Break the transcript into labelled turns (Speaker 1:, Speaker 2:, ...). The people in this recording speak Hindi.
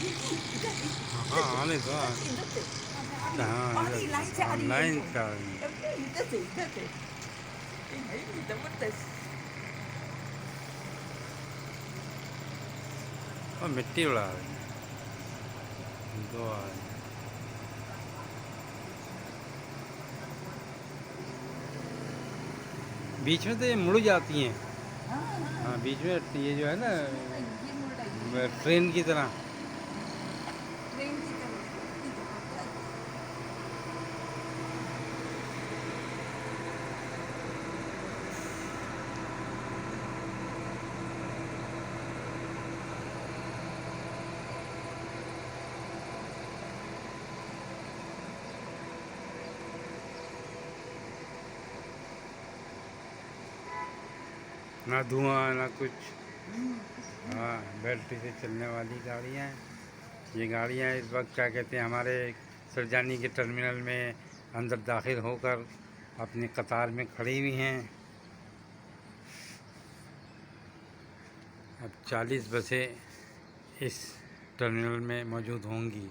Speaker 1: हाँ आने दो हाँ। हाँ
Speaker 2: 아니 라이트 아니
Speaker 1: लाइन
Speaker 2: 이거
Speaker 1: का
Speaker 2: 이때때 이미 너무했다
Speaker 1: और मिट्टी उड़ा रही है दो आ रही है। बीच में तो ये मुड़ जाती हैं। हाँ
Speaker 2: हाँ
Speaker 1: बीच में ये जो है ना
Speaker 2: बीच में तो ये मुड़ा ये
Speaker 1: ट्रेन की तरह।
Speaker 2: ट्रेन की तरह ये तो पता है
Speaker 1: ना धुआं ना कुछ।
Speaker 2: कुछ भी नहीं
Speaker 1: हाँ बैटरी से चलने वाली गाड़ियाँ हैं। ये गाड़ियाँ इस वक्त क्या कहते हैं हमारे सरजानी के टर्मिनल में अंदर दाखिल होकर अपनी कतार में खड़ी हुई हैं। अब 40 बसें इस टर्मिनल में मौजूद होंगी।